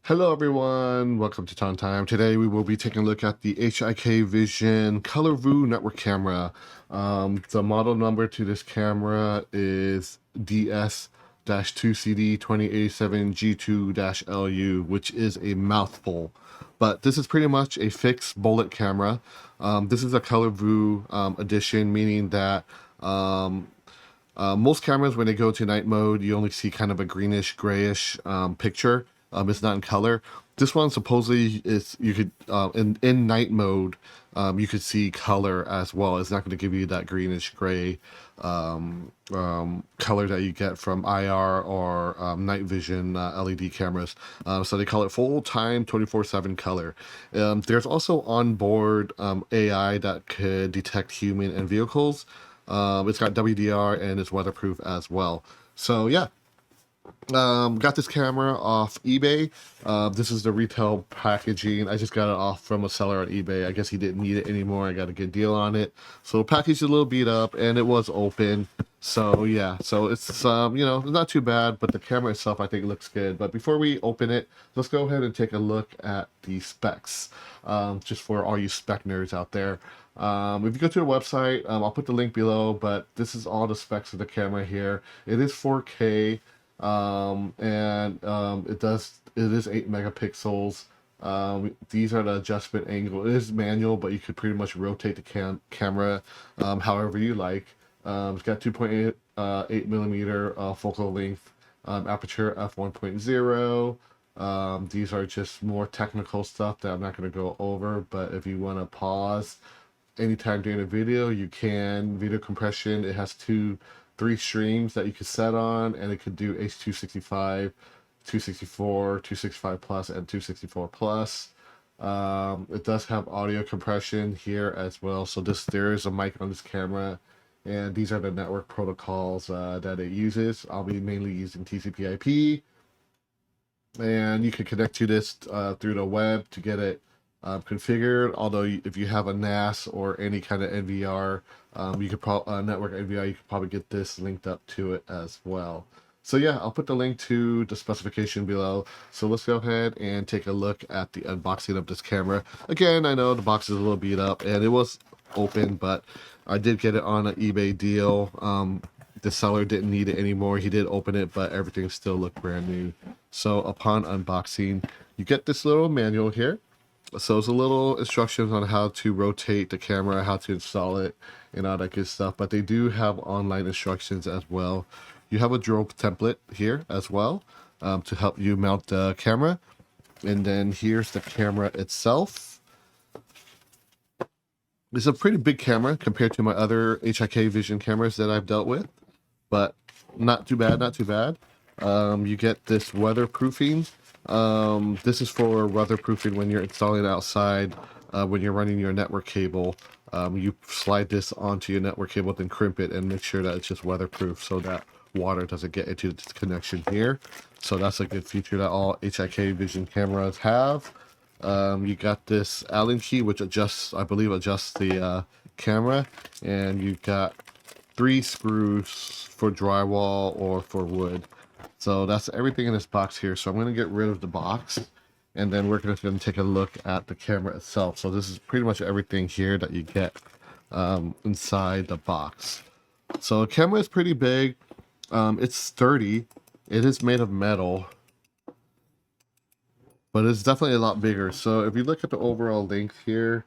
Hello everyone, welcome to Ton Time. Today we will be taking a look at the HIK Vision Color View Network Camera. The model number to this camera is DS-2CD2087G2-LU, which is a mouthful. But this is pretty much a fixed bullet camera. This is a color view edition, meaning that most cameras, when they go to night mode, you only see kind of a greenish, grayish picture. It's not in color. This one supposedly is, you could in night mode, you could see color as well. It's not going to give you that greenish gray color that you get from IR or night vision LED cameras. So they call it full-time 24/7 color. There's also onboard AI that could detect human and vehicles. It's got WDR and it's weatherproof as well. So yeah, got this camera off eBay. This is the retail packaging. I just got it off from a seller on eBay. I guess he didn't need it anymore. I got a good deal on it. So the package is a little beat up and it was open. So yeah, so it's not too bad, but the camera itself I think looks good. But before we open it, let's go ahead and take a look at the specs, just for all you spec nerds out there. If you go to the website, I'll put the link below, but this is all the specs of the camera here. It is 4K. It is 8 megapixels. These are the adjustment angle. It is manual, but you could pretty much rotate the camera however you like. It's got 2.8 millimeter focal length, aperture f1.0. These are just more technical stuff that I'm not going to go over, but if you want to pause anytime during a video, you can. Video compression, it has 3 streams that you could set on, and it could do H265, 264, 265 plus, and 264 plus. It does have audio compression here as well. So there is a mic on this camera, and these are the network protocols that it uses. I'll be mainly using TCP/IP, and you can connect to this through the web to get it configured. Although if you have a NAS or any kind of NVR, you could network NVR, you could probably get this linked up to it as well. So yeah, I'll put the link to the specification below. So let's go ahead and take a look at the unboxing of this camera. Again, I know the box is a little beat up and it was open, but I did get it on an eBay deal. The seller didn't need it anymore. He did open it, but everything still looked brand new. So upon unboxing, you get this little manual here. So it's a little instructions on how to rotate the camera, how to install it, and all that good stuff. But they do have online instructions as well. You have a drone template here as well to help you mount the camera. And then here's the camera itself. It's a pretty big camera compared to my other HIK Vision cameras that I've dealt with, but not too bad, not too bad. You get this weatherproofing. This is for weatherproofing when you're installing it outside, when you're running your network cable. You slide this onto your network cable, then crimp it and make sure that it's just weatherproof so that water doesn't get into this connection here. So that's a good feature that all HIK Vision cameras have. You got this Allen key, which I believe adjusts the camera, and you've got 3 screws for drywall or for wood. So that's everything in this box here. So I'm going to get rid of the box, and then we're going to take a look at the camera itself. So this is pretty much everything here that you get inside the box. So the camera is pretty big. It's sturdy. It is made of metal, but it's definitely a lot bigger. So if you look at the overall length here,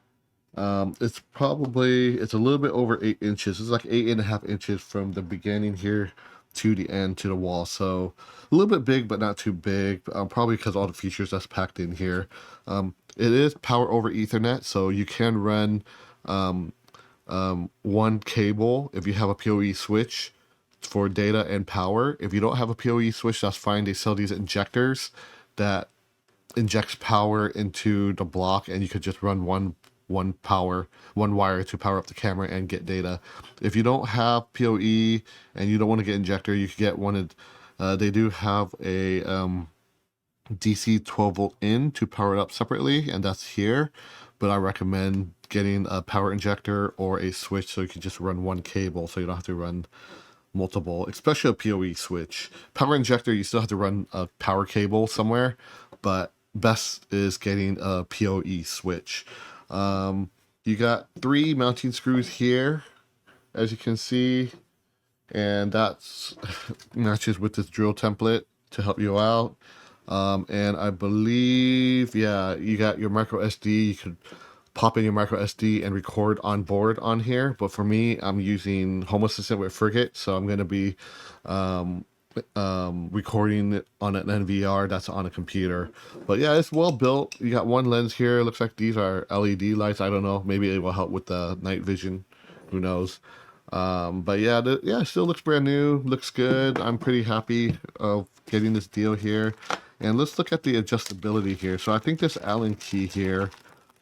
it's a little bit over 8 inches. It's like 8.5 inches from the beginning here to the end, to the wall. So a little bit big, but not too big, probably because all the features that's packed in here. It is power over Ethernet, so you can run one cable if you have a POE switch for data and power. If you don't have a POE switch, that's fine. They sell these injectors that injects power into the block, and you could just run one wire to power up the camera and get data. If you don't have POE and you don't want to get injector, you could get one. They do have a DC 12 volt in to power it up separately, and that's here. But I recommend getting a power injector or a switch so you can just run one cable, so you don't have to run multiple, especially a POE switch. Power injector, you still have to run a power cable somewhere, but best is getting a POE switch. You got 3 mounting screws here, as you can see, and that's matches with this drill template to help you out. And I believe, yeah, you got your micro SD. You could pop in your micro SD and record on board on here. But for me, I'm using Home Assistant with Frigate, so I'm going to be recording it on an NVR that's on a computer. But yeah, it's well built. You got one lens here. It looks like these are LED lights. I don't know. Maybe it will help with the night vision. Who knows? But yeah, yeah, it still looks brand new. Looks good. I'm pretty happy of getting this deal here. And let's look at the adjustability here. So I think this Allen key here,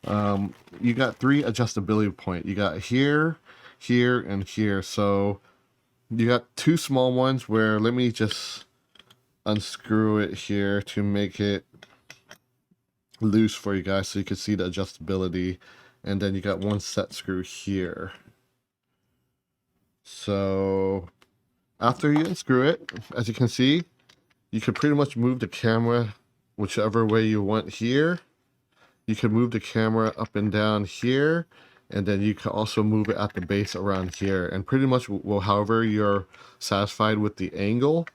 you got 3 adjustability point. You got here, here, and here. So you got 2 small ones where, let me just unscrew it here to make it loose for you guys so you can see the adjustability. And then you got 1 set screw here. So after you unscrew it, as you can see, you can pretty much move the camera whichever way you want here. You can move the camera up and down here, and then you can also move it at the base around here. And pretty much, well, however you're satisfied with the angle,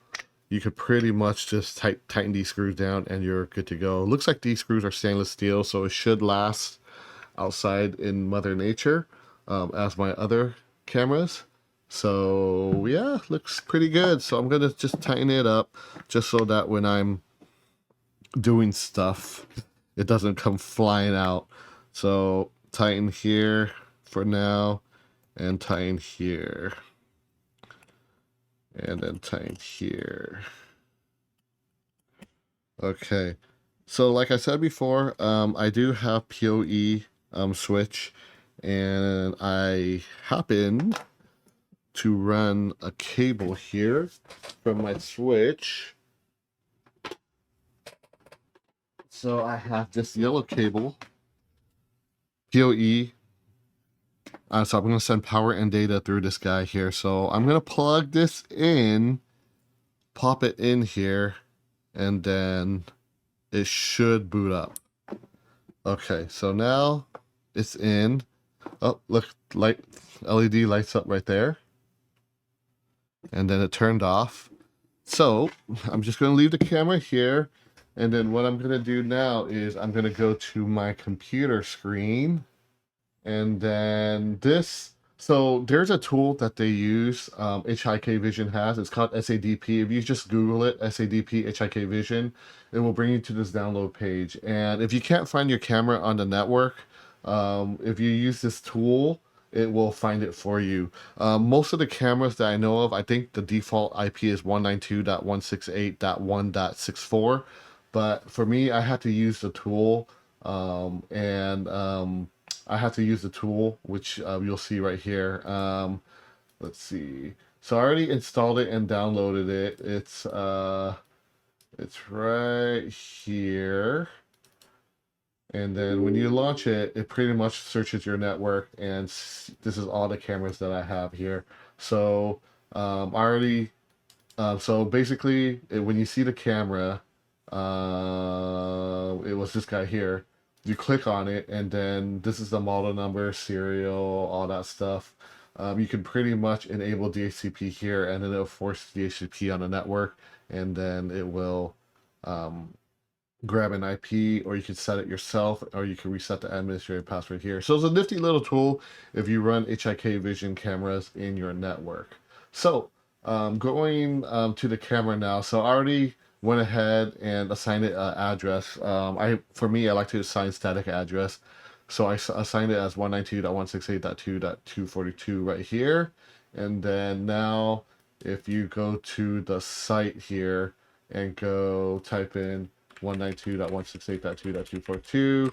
you could pretty much just tighten these screws down and you're good to go. Looks like these screws are stainless steel, so it should last outside in Mother Nature, as my other cameras. So yeah, looks pretty good. So I'm gonna just tighten it up just so that when I'm doing stuff, it doesn't come flying out. So tighten here for now, and tighten here, and then tighten here. Okay, so like I said before, I do have POE switch, and I happen to run a cable here from my switch. So I have this yellow cable, POE. So I'm going to send power and data through this guy here. So I'm going to plug this in, pop it in here, and then it should boot up. Okay, so now it's in. Oh, look, light LED lights up right there. And then it turned off. So I'm just going to leave the camera here. And then what I'm going to do now is I'm going to go to my computer screen. And then this, so there's a tool that they use, HIK Vision has. It's called SADP. If you just Google it, SADP HIK Vision, it will bring you to this download page. And if you can't find your camera on the network, if you use this tool, it will find it for you. Most of the cameras that I know of, I think the default IP is 192.168.1.64. But for me, I had to use the tool, I have to use the tool, which you'll see right here. Let's see. So I already installed it and downloaded it. It's right here. And then when you launch it, it pretty much searches your network, and this is all the cameras that I have here. So so basically, when you see the camera, it was this guy here. You click on it, and then this is the model number, serial, all that stuff. You can pretty much enable DHCP here, and then it'll force DHCP on the network, and then it will grab an IP, or you can set it yourself, or you can reset the administrative password here. So it's a nifty little tool if you run HIK Vision cameras in your network. So going to the camera now. So I already went ahead and assigned it an address. For me, I like to assign static address. So I assigned it as 192.168.2.242 right here. And then now if you go to the site here and go type in 192.168.2.242,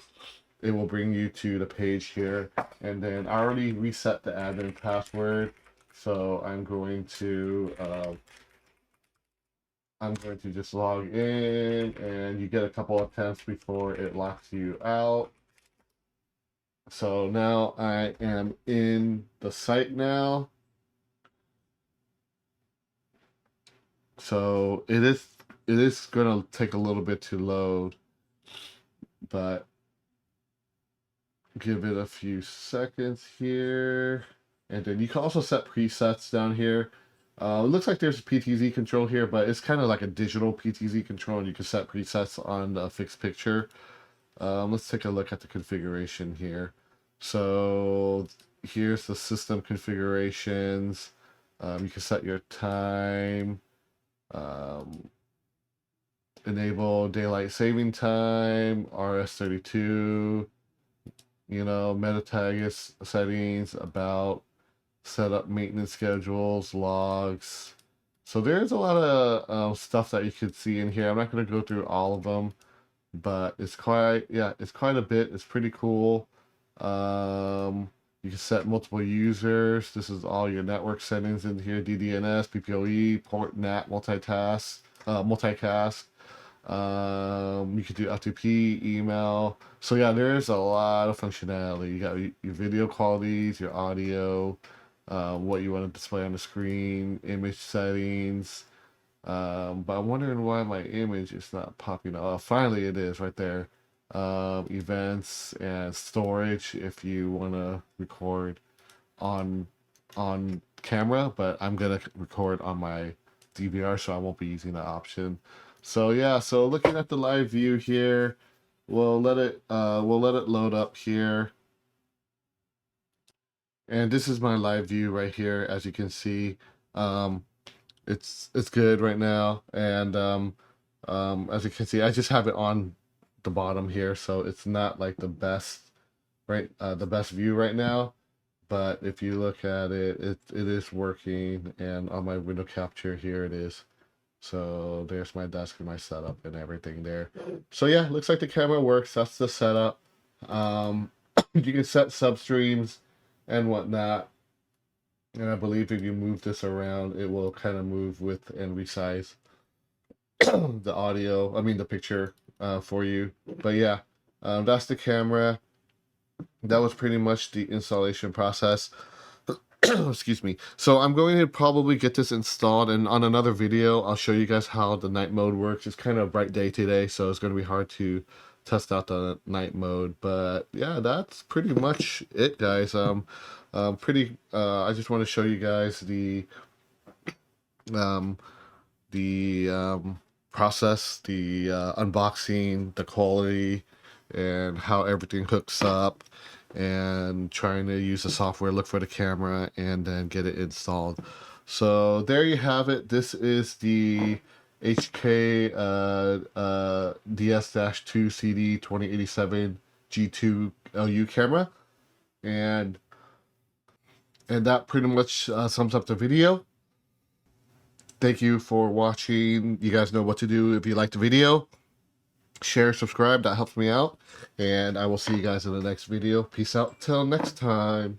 it will bring you to the page here. And then I already reset the admin password, so I'm going to just log in, and you get a couple attempts before it locks you out. So now I am in the site now. So it is going to take a little bit to load. but give it a few seconds here. And then you can also set presets down here. It looks like there's a PTZ control here, but it's kind of like a digital PTZ control, and you can set presets on the fixed picture. Let's take a look at the configuration here. So here's the system configurations. You can set your time, enable daylight saving time, RS32, meta tag settings, about, set up maintenance schedules, logs. So there's a lot of stuff that you could see in here. I'm not going to go through all of them, but it's quite a bit. It's pretty cool. You can set multiple users. This is all your network settings in here: DDNS, PPOE, port, NAT, multicast. You could do F2P, email. So yeah, there's a lot of functionality. You got your video qualities, your audio, what you want to display on the screen, image settings. But I'm wondering why my image is not popping up. Oh, finally it is right there. Events and storage if you want to record on camera, but I'm gonna record on my DVR, so I won't be using that option. So yeah, so looking at the live view here, we'll let it load up here. And this is my live view right here. As you can see, it's good right now. And as you can see, I just have it on the bottom here, so it's not like the best, right? The best view right now. But if you look at it, it is working. And on my window capture here, it is. So there's my desk and my setup and everything there. So yeah, looks like the camera works. That's the setup. You can set substreams and whatnot. And I believe if you move this around, it will kind of move with and resize the audio, the picture for you. But yeah, that's the camera. That was pretty much the installation process. Excuse me. So I'm going to probably get this installed, and on another video I'll show you guys how the night mode works. It's kind of a bright day today, so it's going to be hard to test out the night mode. But yeah, that's pretty much it, guys. I just want to show you guys the process, the unboxing, the quality, and how everything hooks up, and trying to use the software, look for the camera, and then get it installed. So there you have it. This is the HIK DS-2CD2087G2-LU camera, and that pretty much sums up the video. Thank you for watching. You guys know what to do if you like the video. Share, subscribe, that helps me out. And I will see you guys in the next video. Peace out till next time.